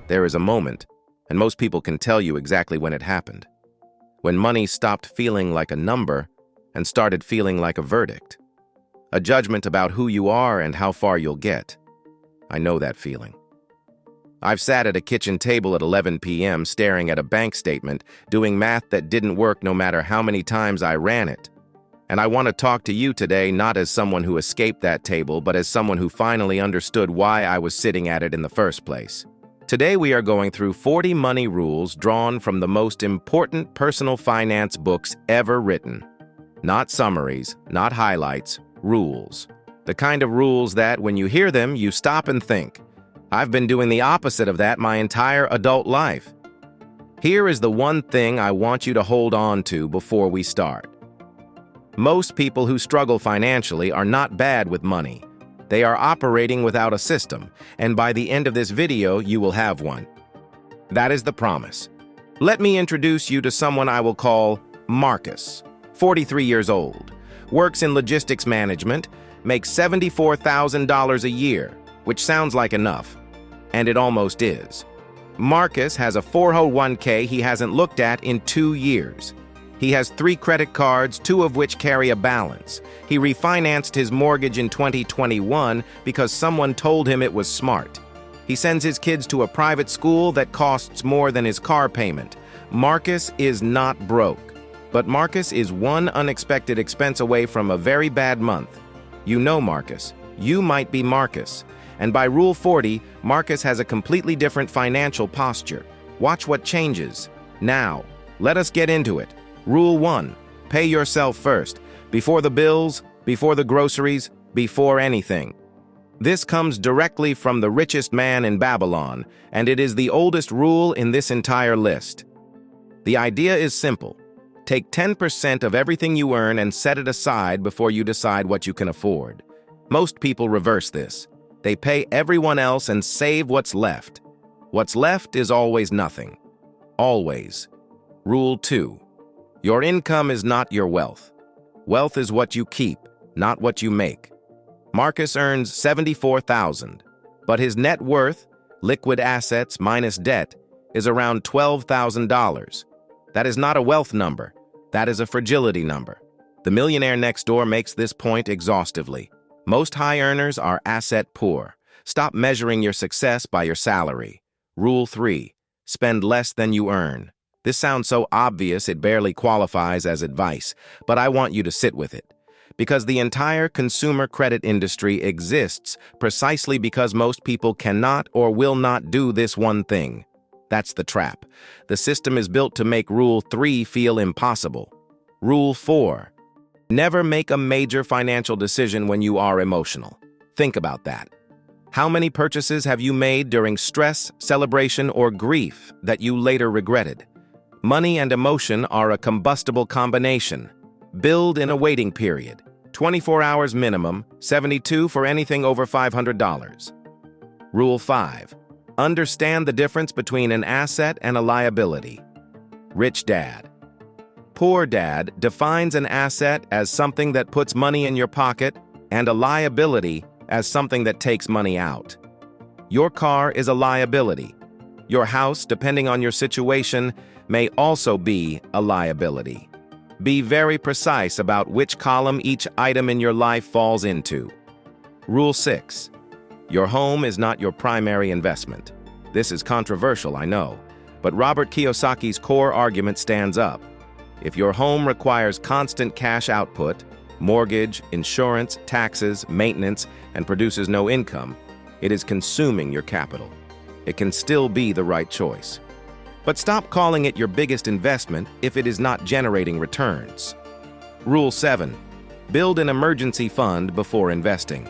There is a moment, and most people can tell you exactly when it happened. When money stopped feeling like a number and started feeling like a verdict. A judgment about who you are and how far you'll get. I know that feeling. I've sat at a kitchen table at 11 p.m. staring at a bank statement, doing math that didn't work no matter how many times I ran it. And I want to talk to you today not as someone who escaped that table, but as someone who finally understood why I was sitting at it in the first place. Today we are going through 40 money rules drawn from the most important personal finance books ever written. Not summaries, not highlights, rules. The kind of rules that, when you hear them, you stop and think. I've been doing the opposite of that my entire adult life. Here is the one thing I want you to hold on to before we start. Most people who struggle financially are not bad with money. They are operating without a system, and by the end of this video, you will have one. That is the promise. Let me introduce you to someone I will call Marcus, 43 years old, works in logistics management, makes $74,000 a year, which sounds like enough, and it almost is. Marcus has a 401k he hasn't looked at in 2 years. He has 3 credit cards, 2 of which carry a balance. He refinanced his mortgage in 2021 because someone told him it was smart. He sends his kids to a private school that costs more than his car payment. Marcus is not broke, but Marcus is one unexpected expense away from a very bad month. You know Marcus. You might be Marcus. And by Rule 40, Marcus has a completely different financial posture. Watch what changes. Now, let us get into it. Rule 1. Pay yourself first. Before the bills, before the groceries, before anything. This comes directly from the richest man in Babylon, and it is the oldest rule in this entire list. The idea is simple. Take 10% of everything you earn and set it aside before you decide what you can afford. Most people reverse this. They pay everyone else and save what's left. What's left is always nothing. Always. Rule 2. Your income is not your wealth. Wealth is what you keep, not what you make. Marcus earns $74,000, but his net worth, liquid assets minus debt, is around $12,000. That is not a wealth number. That is a fragility number. The millionaire next door makes this point exhaustively. Most high earners are asset poor. Stop measuring your success by your salary. Rule 3. Spend less than you earn. This sounds so obvious it barely qualifies as advice, but I want you to sit with it. Because the entire consumer credit industry exists precisely because most people cannot or will not do this one thing. That's the trap. The system is built to make Rule 3 feel impossible. Rule 4. Never make a major financial decision when you are emotional. Think about that. How many purchases have you made during stress, celebration, or grief that you later regretted? Money and emotion are a combustible combination. Build in a waiting period. 24 hours minimum, 72 for anything over $500. Rule 5. Understand the difference between an asset and a liability. Rich dad. Poor dad defines an asset as something that puts money in your pocket and a liability as something that takes money out. Your car is a liability. Your house, depending on your situation, may also be a liability. Be very precise about which column each item in your life falls into. Rule 6. Your home is not your primary investment. This is controversial, I know, but Robert Kiyosaki's core argument stands up. If your home requires constant cash output, mortgage, insurance, taxes, maintenance, and produces no income, it is consuming your capital. It can still be the right choice. But stop calling it your biggest investment if it is not generating returns. Rule 7. Build an emergency fund before investing.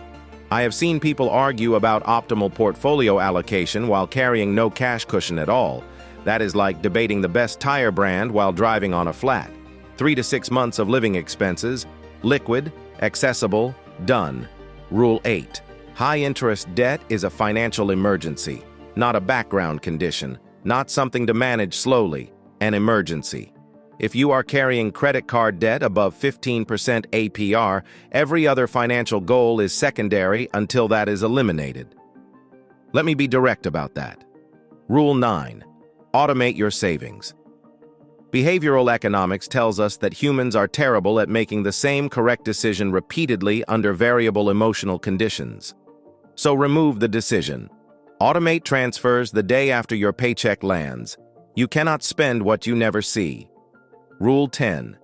I have seen people argue about optimal portfolio allocation while carrying no cash cushion at all. That is like debating the best tire brand while driving on a flat. 3 to 6 months of living expenses, liquid, accessible, done. Rule 8. High-interest debt is a financial emergency, not a background condition, not something to manage slowly, an emergency. If you are carrying credit card debt above 15% APR, every other financial goal is secondary until that is eliminated. Let me be direct about that. Rule 9. Automate your savings. Behavioral economics tells us that humans are terrible at making the same correct decision repeatedly under variable emotional conditions. So remove the decision. Automate transfers the day after your paycheck lands. You cannot spend what you never see. Rule 10.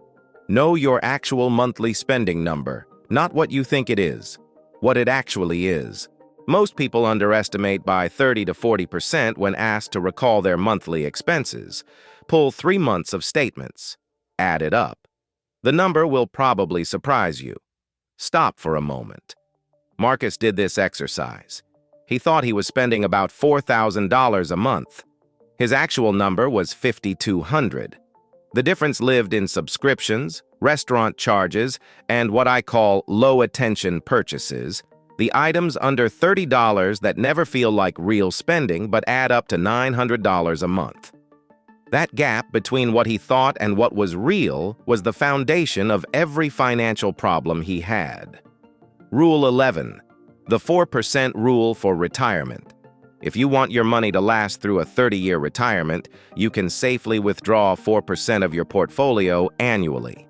Know your actual monthly spending number, not what you think it is, what it actually is. Most people underestimate by 30 to 40% when asked to recall their monthly expenses. Pull 3 months of statements. Add it up. The number will probably surprise you. Stop for a moment. Marcus did this exercise. He thought he was spending about $4,000 a month. His actual number was $5,200. The difference lived in subscriptions, restaurant charges, and what I call low-attention purchases, the items under $30 that never feel like real spending but add up to $900 a month. That gap between what he thought and what was real was the foundation of every financial problem he had. Rule 11. The 4% rule for retirement. If you want your money to last through a 30-year retirement, you can safely withdraw 4% of your portfolio annually.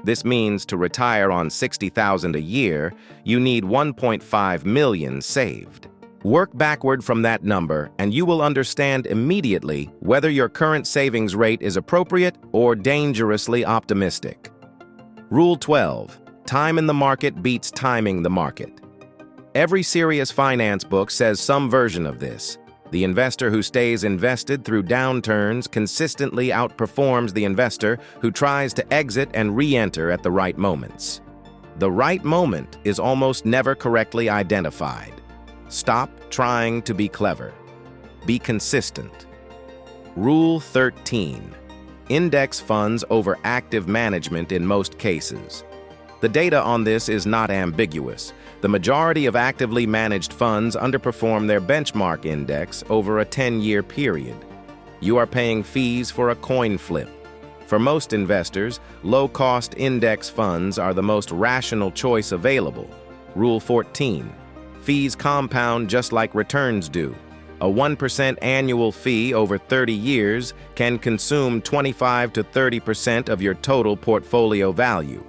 This means to retire on $60,000 a year, you need $1.5 million saved. Work backward from that number, and you will understand immediately whether your current savings rate is appropriate or dangerously optimistic. Rule 12. Time in the market beats timing the market. Every serious finance book says some version of this. The investor who stays invested through downturns consistently outperforms the investor who tries to exit and re-enter at the right moments. The right moment is almost never correctly identified. Stop trying to be clever. Be consistent. Rule 13. Index funds over active management in most cases. The data on this is not ambiguous. The majority of actively managed funds underperform their benchmark index over a 10-year period. You are paying fees for a coin flip. For most investors, low-cost index funds are the most rational choice available. Rule 14. Fees compound just like returns do. A 1% annual fee over 30 years can consume 25 to 30% of your total portfolio value.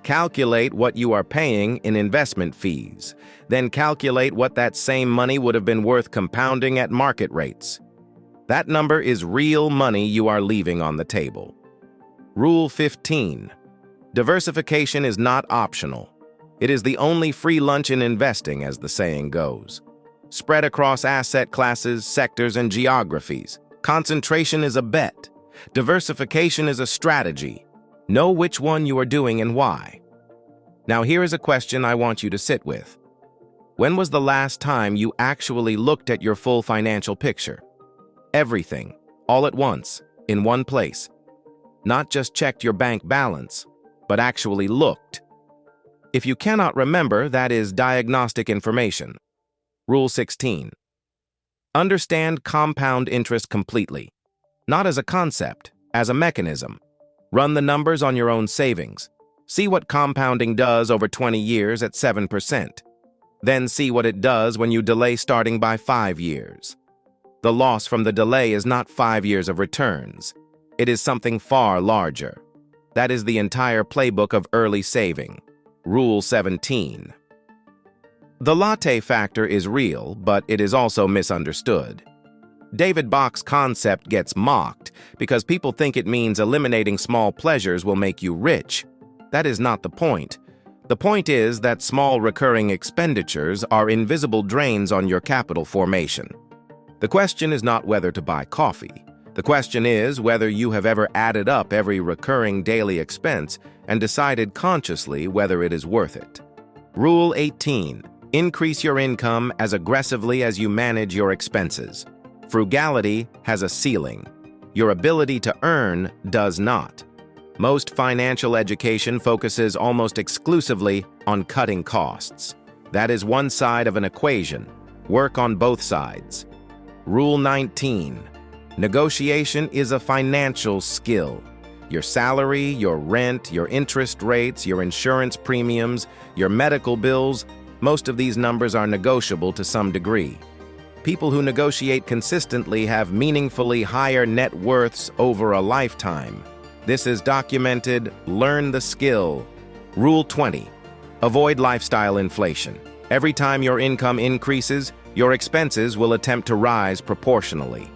Calculate what you are paying in investment fees. Then calculate what that same money would have been worth compounding at market rates. That number is real money you are leaving on the table. Rule 15. Diversification is not optional. It is the only free lunch in investing, as the saying goes. Spread across asset classes, sectors, and geographies. Concentration is a bet. Diversification is a strategy. Know which one you are doing and why. Now here is a question I want you to sit with. When was the last time you actually looked at your full financial picture? Everything, all at once, in one place. Not just checked your bank balance, but actually looked. If you cannot remember, that is diagnostic information. Rule 16. Understand compound interest completely. Not as a concept, as a mechanism. Run the numbers on your own savings. See what compounding does over 20 years at 7%. Then see what it does when you delay starting by 5 years. The loss from the delay is not 5 years of returns. It is something far larger. That is the entire playbook of early saving. Rule 17. The latte factor is real, but it is also misunderstood. David Bach's concept gets mocked because people think it means eliminating small pleasures will make you rich. That is not the point. The point is that small recurring expenditures are invisible drains on your capital formation. The question is not whether to buy coffee. The question is whether you have ever added up every recurring daily expense and decided consciously whether it is worth it. Rule 18. Increase your income as aggressively as you manage your expenses. Frugality has a ceiling. Your ability to earn does not. Most financial education focuses almost exclusively on cutting costs. That is one side of an equation. Work on both sides. Rule 19. Negotiation is a financial skill. Your salary, your rent, your interest rates, your insurance premiums, your medical bills, most of these numbers are negotiable to some degree. People who negotiate consistently have meaningfully higher net worths over a lifetime. This is documented. Learn the skill. Rule 20. Avoid lifestyle inflation. Every time your income increases, your expenses will attempt to rise proportionally.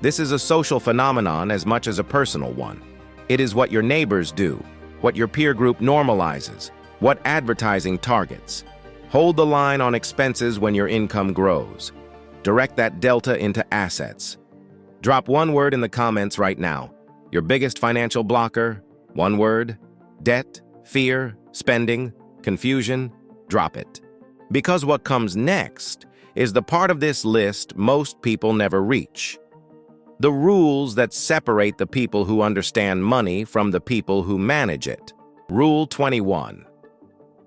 This is a social phenomenon as much as a personal one. It is what your neighbors do, what your peer group normalizes, what advertising targets. Hold the line on expenses when your income grows. Direct that delta into assets. Drop one word in the comments right now. Your biggest financial blocker, one word, debt, fear, spending, confusion, drop it. Because what comes next is the part of this list most people never reach. The rules that separate the people who understand money from the people who manage it. Rule 21.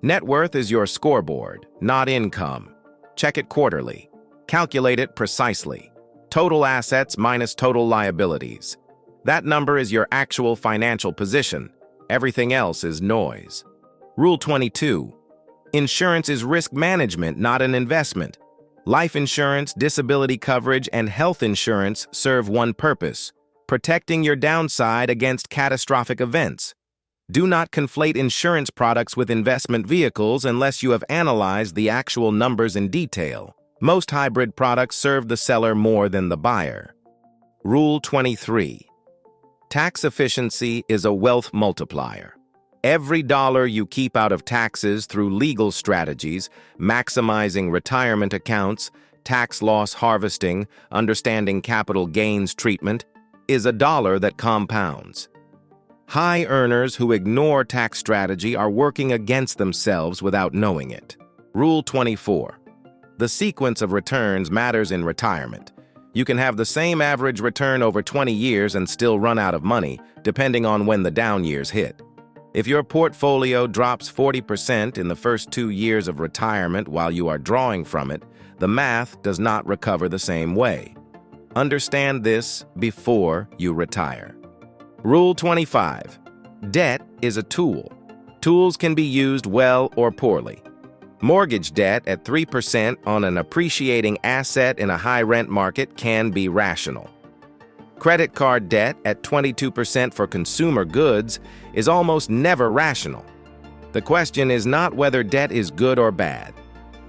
Net worth is your scoreboard, not income. Check it quarterly. Calculate it precisely. Total assets minus total liabilities. That number is your actual financial position. Everything else is noise. Rule 22. Insurance is risk management, not an investment. Life insurance, disability coverage, and health insurance serve one purpose: protecting your downside against catastrophic events. Do not conflate insurance products with investment vehicles unless you have analyzed the actual numbers in detail. Most hybrid products serve the seller more than the buyer. Rule 23. Tax efficiency is a wealth multiplier. Every dollar you keep out of taxes through legal strategies, maximizing retirement accounts, tax loss harvesting, understanding capital gains treatment, is a dollar that compounds. High earners who ignore tax strategy are working against themselves without knowing it. Rule 24. The sequence of returns matters in retirement. You can have the same average return over 20 years and still run out of money, depending on when the down years hit. If your portfolio drops 40% in the first 2 years of retirement while you are drawing from it, the math does not recover the same way. Understand this before you retire. Rule 25. Debt is a tool. Tools can be used well or poorly. Mortgage debt at 3% on an appreciating asset in a high rent market can be rational. Credit card debt at 22% for consumer goods is almost never rational. The question is not whether debt is good or bad.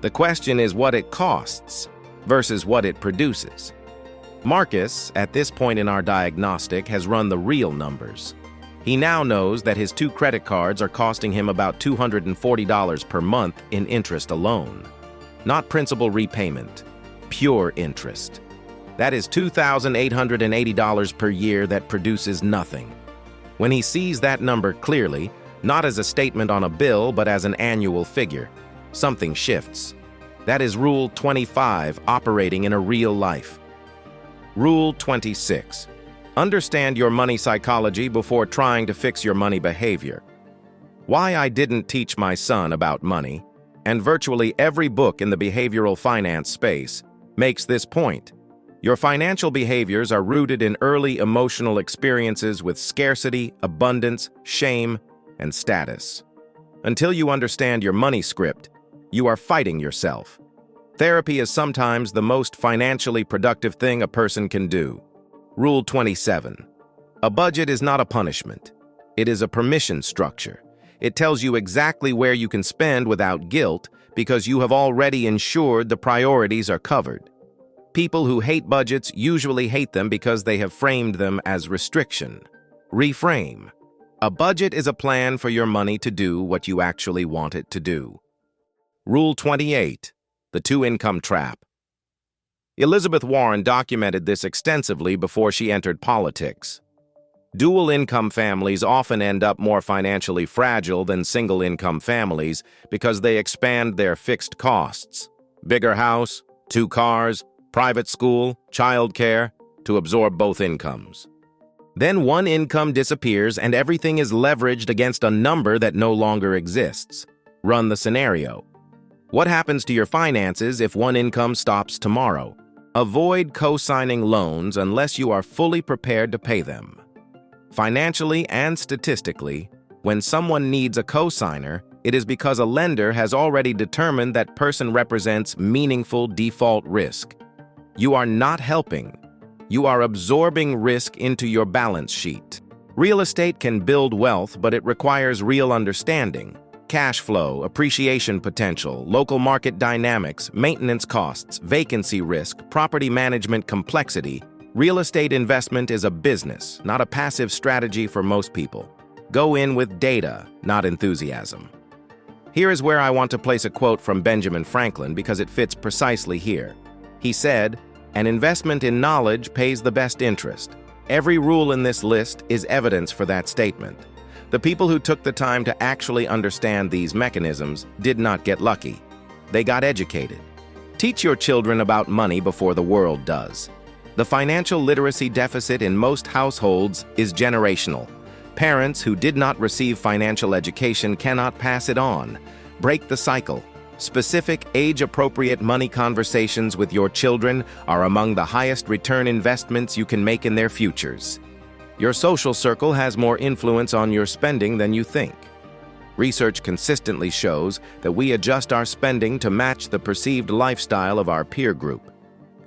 The question is what it costs versus what it produces. Marcus, at this point in our diagnostic, has run the real numbers. He now knows that his 2 credit cards are costing him about $240 per month in interest alone. Not principal repayment, pure interest. That is $2,880 per year that produces nothing. When he sees that number clearly, not as a statement on a bill but as an annual figure, something shifts. That is Rule 25 operating in a real life. Rule 26. Understand your money psychology before trying to fix your money behavior. Why I didn't teach my son about money, and virtually every book in the behavioral finance space, makes this point. Your financial behaviors are rooted in early emotional experiences with scarcity, abundance, shame, and status. Until you understand your money script, you are fighting yourself. Therapy is sometimes the most financially productive thing a person can do. Rule 27. A budget is not a punishment. It is a permission structure. It tells you exactly where you can spend without guilt because you have already ensured the priorities are covered. People who hate budgets usually hate them because they have framed them as restriction. Reframe. A budget is a plan for your money to do what you actually want it to do. Rule 28. The two-income trap. Elizabeth Warren documented this extensively before she entered politics. Dual-income families often end up more financially fragile than single-income families because they expand their fixed costs. Bigger house, 2 cars, private school, childcare, to absorb both incomes. Then one income disappears and everything is leveraged against a number that no longer exists. Run the scenario. What happens to your finances if one income stops tomorrow? Avoid co-signing loans unless you are fully prepared to pay them. Financially and statistically, when someone needs a co-signer, it is because a lender has already determined that person represents meaningful default risk. You are not helping. You are absorbing risk into your balance sheet. Real estate can build wealth, but it requires real understanding. Cash flow, appreciation potential, local market dynamics, maintenance costs, vacancy risk, property management complexity. Real estate investment is a business, not a passive strategy for most people. Go in with data, not enthusiasm. Here is where I want to place a quote from Benjamin Franklin because it fits precisely here. He said, "An investment in knowledge pays the best interest." Every rule in this list is evidence for that statement. The people who took the time to actually understand these mechanisms did not get lucky. They got educated. Teach your children about money before the world does. The financial literacy deficit in most households is generational. Parents who did not receive financial education cannot pass it on. Break the cycle. Specific, age-appropriate money conversations with your children are among the highest return investments you can make in their futures. Your social circle has more influence on your spending than you think. Research consistently shows that we adjust our spending to match the perceived lifestyle of our peer group.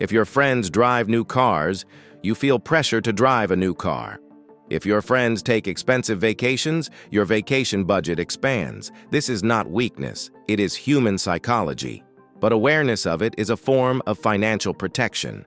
If your friends drive new cars, you feel pressure to drive a new car. If your friends take expensive vacations, your vacation budget expands. This is not weakness, it is human psychology. But awareness of it is a form of financial protection.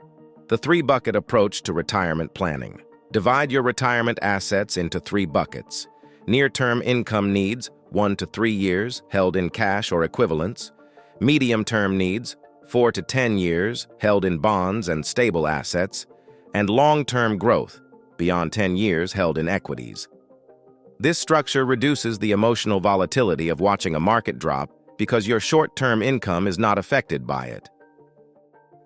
The three-bucket approach to retirement planning. Divide your retirement assets into 3 buckets. Near-term income needs, 1 to 3 years, held in cash or equivalents. Medium-term needs, 4 to 10 years, held in bonds and stable assets. And long-term growth, beyond 10 years, held in equities. This structure reduces the emotional volatility of watching a market drop because your short-term income is not affected by it.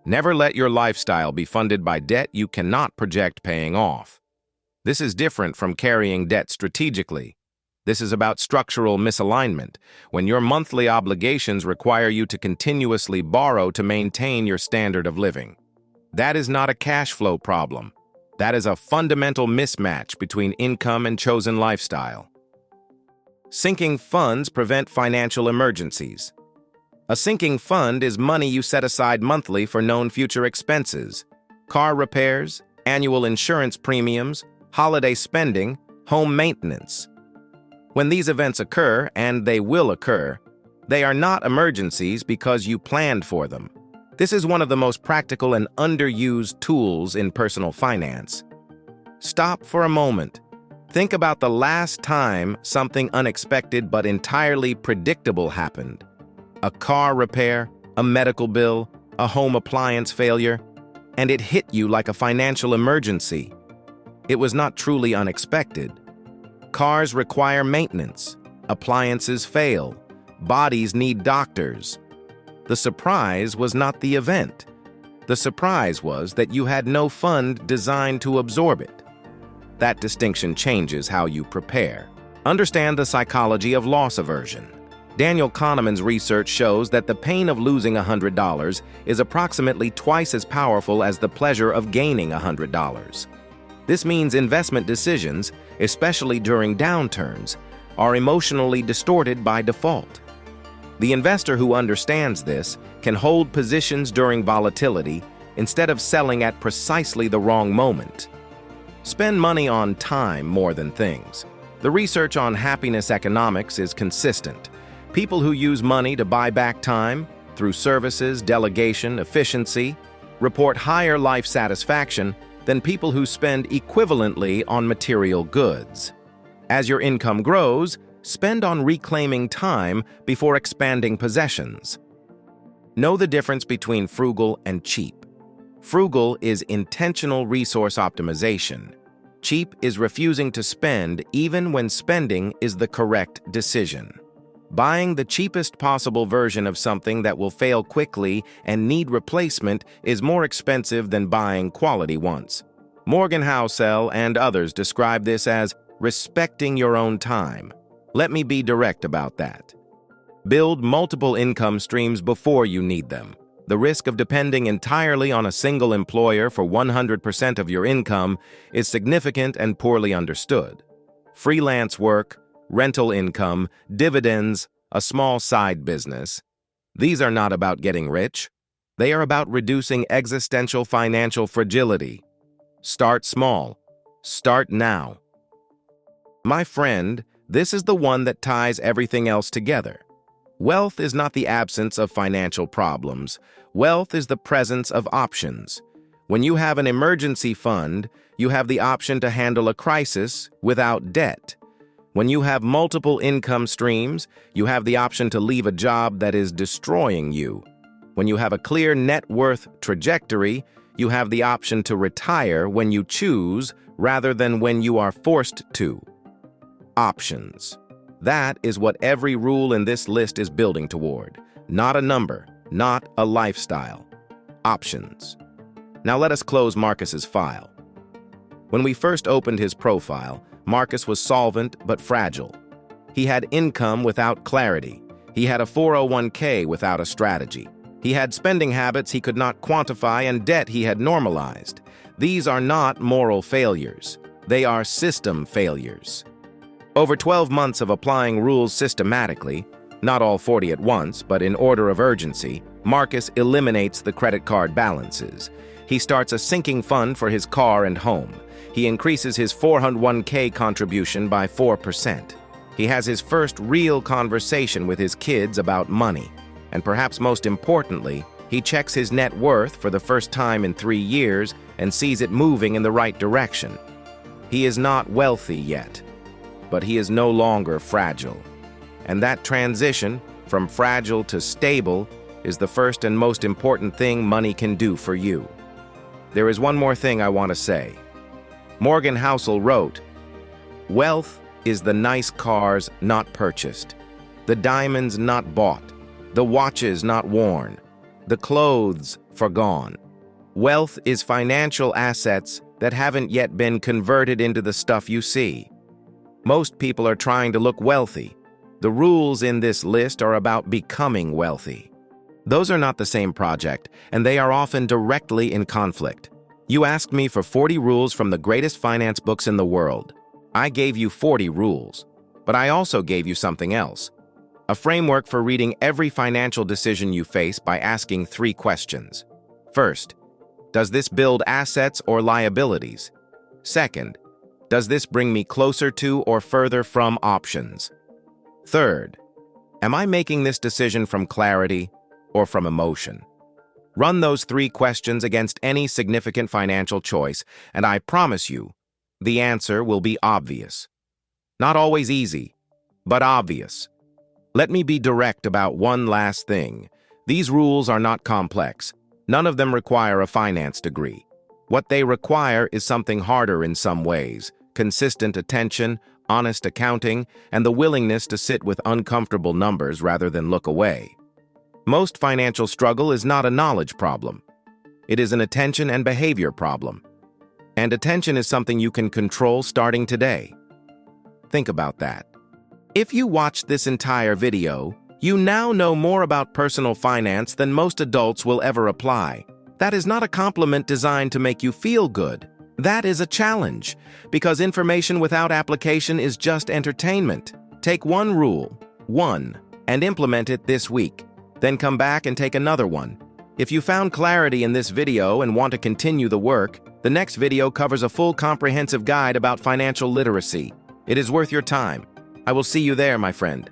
Never let your lifestyle be funded by debt you cannot project paying off. This is different from carrying debt strategically. This is about structural misalignment, when your monthly obligations require you to continuously borrow to maintain your standard of living. That is not a cash flow problem. That is a fundamental mismatch between income and chosen lifestyle. Sinking funds prevent financial emergencies. A sinking fund is money you set aside monthly for known future expenses, car repairs, annual insurance premiums, holiday spending, home maintenance. When these events occur, and they will occur, they are not emergencies because you planned for them. This is one of the most practical and underused tools in personal finance. Stop for a moment. Think about the last time something unexpected but entirely predictable happened. A car repair, a medical bill, a home appliance failure, and it hit you like a financial emergency. It was not truly unexpected. Cars require maintenance, appliances fail, bodies need doctors. The surprise was not the event. The surprise was that you had no fund designed to absorb it. That distinction changes how you prepare. Understand the psychology of loss aversion. Daniel Kahneman's research shows that the pain of losing $100 is approximately twice as powerful as the pleasure of gaining $100. This means investment decisions, especially during downturns, are emotionally distorted by default. The investor who understands this can hold positions during volatility instead of selling at precisely the wrong moment. Spend money on time more than things. The research on happiness economics is consistent. People who use money to buy back time, through services, delegation, efficiency, report higher life satisfaction than people who spend equivalently on material goods. As your income grows, spend on reclaiming time before expanding possessions. Know the difference between frugal and cheap. Frugal is intentional resource optimization. Cheap is refusing to spend even when spending is the correct decision. Buying the cheapest possible version of something that will fail quickly and need replacement is more expensive than buying quality ones. Morgan Housel and others describe this as respecting your own time. Let me be direct about that. Build multiple income streams before you need them. The risk of depending entirely on a single employer for 100% of your income is significant and poorly understood. Freelance work, rental income, dividends, a small side business. These are not about getting rich. They are about reducing existential financial fragility. Start small. Start now. My friend, this is the one that ties everything else together. Wealth is not the absence of financial problems. Wealth is the presence of options. When you have an emergency fund, you have the option to handle a crisis without debt. When you have multiple income streams, you have the option to leave a job that is destroying you. When you have a clear net worth trajectory, you have the option to retire when you choose rather than when you are forced to. Options. That is what every rule in this list is building toward. Not a number, not a lifestyle. Options. Now let us close Marcus's file. When we first opened his profile, Marcus was solvent but fragile. He had income without clarity. He had a 401k without a strategy. He had spending habits he could not quantify and debt he had normalized. These are not moral failures. They are system failures. Over 12 months of applying rules systematically, not all 40 at once, but in order of urgency, Marcus eliminates the credit card balances. He starts a sinking fund for his car and home. He increases his 401k contribution by 4%. He has his first real conversation with his kids about money. And perhaps most importantly, he checks his net worth for the first time in 3 years and sees it moving in the right direction. He is not wealthy yet, but he is no longer fragile. And that transition from fragile to stable is the first and most important thing money can do for you. There is one more thing I want to say. Morgan Housel wrote, "Wealth is the nice cars not purchased, the diamonds not bought, the watches not worn, the clothes forgone. Wealth is financial assets that haven't yet been converted into the stuff you see." Most people are trying to look wealthy. The rules in this list are about becoming wealthy. Those are not the same project, and they are often directly in conflict. You asked me for 40 rules from the greatest finance books in the world. I gave you 40 rules, but I also gave you something else. A framework for reading every financial decision you face by asking 3 questions. First, does this build assets or liabilities? Second, does this bring me closer to or further from options? Third, am I making this decision from clarity or from emotion? Run those 3 questions against any significant financial choice, and I promise you, the answer will be obvious. Not always easy, but obvious. Let me be direct about one last thing. These rules are not complex. None of them require a finance degree. What they require is something harder in some ways: consistent attention, honest accounting, and the willingness to sit with uncomfortable numbers rather than look away. Most financial struggle is not a knowledge problem. It is an attention and behavior problem. And attention is something you can control starting today. Think about that. If you watched this entire video, you now know more about personal finance than most adults will ever apply. That is not a compliment designed to make you feel good. That is a challenge, because information without application is just entertainment. Take one rule, and implement it this week. Then come back and take another one. If you found clarity in this video and want to continue the work, the next video covers a full comprehensive guide about financial literacy. It is worth your time. I will see you there, my friend.